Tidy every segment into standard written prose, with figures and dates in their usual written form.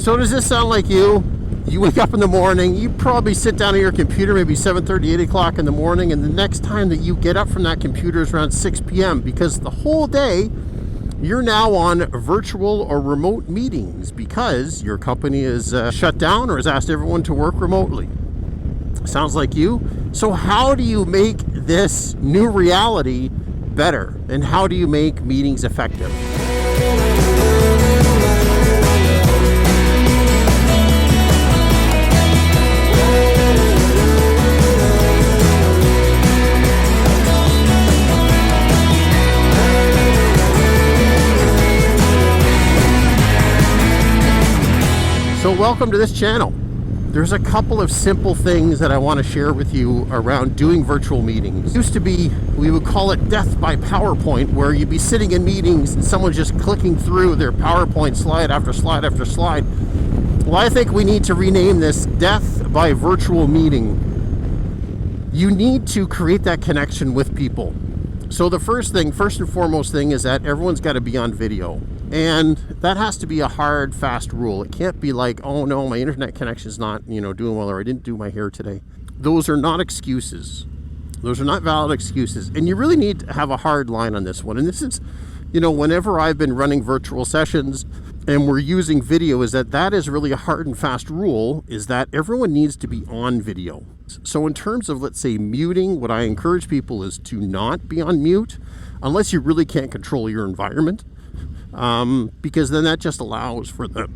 So does this sound like you? You wake up in the morning, you probably sit down at your computer maybe 7:30, 8 o'clock in the morning, and the next time that you get up from that computer is around 6 p.m. because the whole day you're now on virtual or remote meetings because your company is shut down or has asked everyone to work remotely. Sounds like you. So how do you make this new reality better? And how do you make meetings effective? So welcome to this channel. There's a couple of simple things that I want to share with you around doing virtual meetings. It used to be, we would call it death by PowerPoint, where you'd be sitting in meetings and someone's just clicking through their PowerPoint slide after slide after slide. Well, I think we need to rename this death by virtual meeting. You need to create that connection with people. So the first and foremost thing is that everyone's got to be on video. And that has to be a hard, fast rule. It can't be like, oh no, my internet connection is not, doing well, or I didn't do my hair today. Those are not excuses. Those are not valid excuses. And you really need to have a hard line on this one. And this is, whenever I've been running virtual sessions and we're using video, is that is really a hard and fast rule, is that everyone needs to be on video. So in terms of, let's say, muting, what I encourage people is to not be on mute unless you really can't control your environment. Because then that just allows for the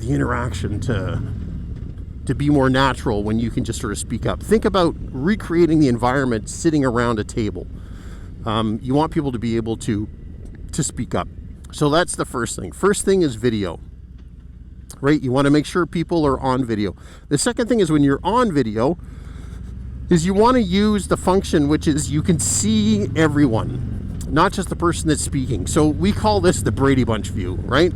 interaction to be more natural when you can just sort of speak up. Think about recreating the environment sitting around a table. You want people to be able to speak up. So that's the first thing. First thing is video, right? You want to make sure people are on video. The second thing is when you're on video is you want to use the function, which is you can see everyone, not just the person that's speaking. So we call this the Brady Bunch view, right?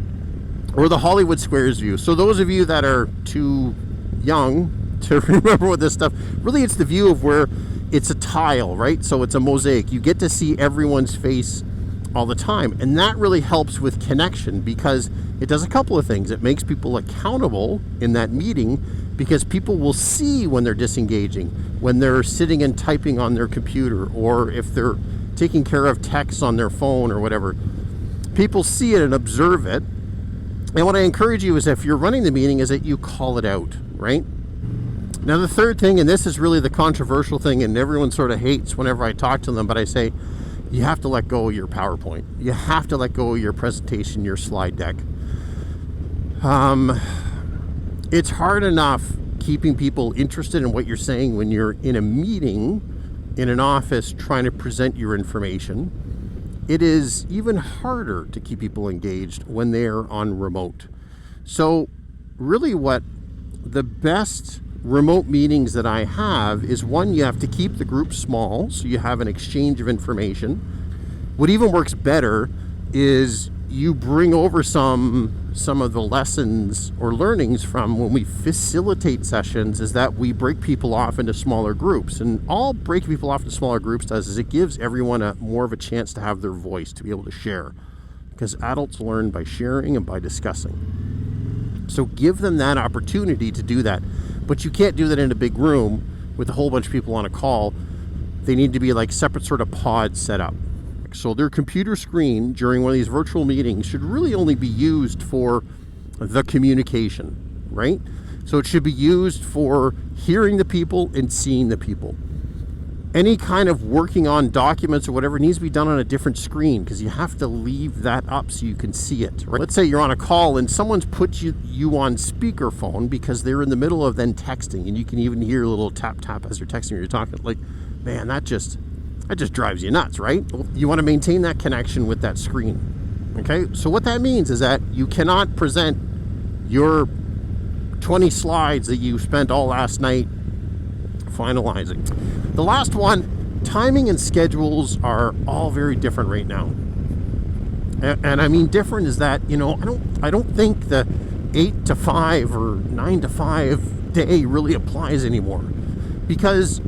Or the Hollywood Squares view. So those of you that are too young to remember what this stuff, really it's the view of where it's a tile, right? So it's a mosaic. You get to see everyone's face all the time. And that really helps with connection because it does a couple of things. It makes people accountable in that meeting because people will see when they're disengaging, when they're sitting and typing on their computer, or if they're taking care of texts on their phone or whatever. People see it and observe it. And what I encourage you is, if you're running the meeting, is that you call it out, right? Now the third thing, and this is really the controversial thing, and everyone sort of hates whenever I talk to them, but I say, you have to let go of your PowerPoint. You have to let go of your presentation, your slide deck. It's hard enough keeping people interested in what you're saying when you're in a meeting, in an office, trying to present your information. It is even harder to keep people engaged when they're on remote. So really what the best remote meetings that I have is, one, you have to keep the group small so you have an exchange of information. What even works better is you bring over some of the lessons or learnings from when we facilitate sessions, is that we break people off into smaller groups. And all breaking people off into smaller groups does is it gives everyone more of a chance to have their voice, to be able to share. Because adults learn by sharing and by discussing. So give them that opportunity to do that. But you can't do that in a big room with a whole bunch of people on a call. They need to be like separate sort of pods set up. So their computer screen during one of these virtual meetings should really only be used for the communication, right? So it should be used for hearing the people and seeing the people. Any kind of working on documents or whatever needs to be done on a different screen, because you have to leave that up so you can see it, right? Let's say you're on a call and someone's put you on speakerphone because they're in the middle of then texting, and you can even hear a little tap tap as you're texting or you're talking. Like, man, that just drives you nuts, right? You want to maintain that connection with that screen, okay? So what that means is that you cannot present your 20 slides that you spent all last night finalizing. The last one, timing and schedules are all very different right now. And I mean different is that, I don't think the 8 to 5 or 9 to 5 day really applies anymore. Because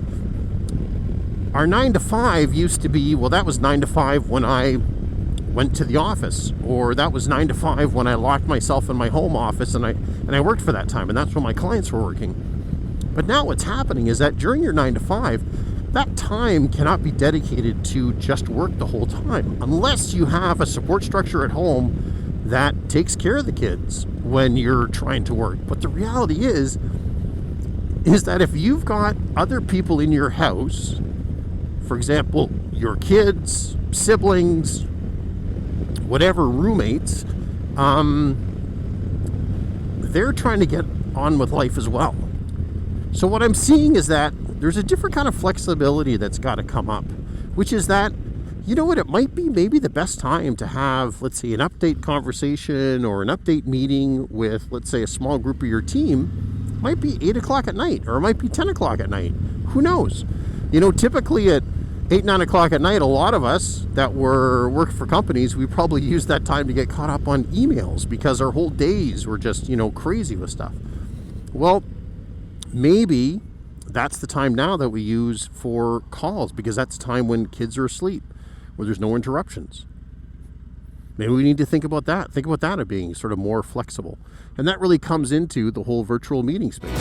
our 9 to 5 used to be, well, that was 9 to 5 when I went to the office, or that was 9 to 5 when I locked myself in my home office and I worked for that time, and that's when my clients were working. But now what's happening is that during your 9 to 5, that time cannot be dedicated to just work the whole time, unless you have a support structure at home that takes care of the kids when you're trying to work. But the reality is that if you've got other people in your house, for example, your kids, siblings, whatever, roommates, they're trying to get on with life as well. So what I'm seeing is that there's a different kind of flexibility that's got to come up, which is that, you know what, it might be maybe the best time to have, let's say, an update conversation or an update meeting with, let's say, a small group of your team. It might be 8 o'clock at night, or it might be 10 o'clock at night. Who knows? You know, typically at 8, 9 o'clock at night, a lot of us that work for companies, we probably use that time to get caught up on emails because our whole days were just, crazy with stuff. Well, maybe that's the time now that we use for calls, because that's the time when kids are asleep, where there's no interruptions. Maybe we need to think about that. Think about that as being sort of more flexible. And that really comes into the whole virtual meeting space.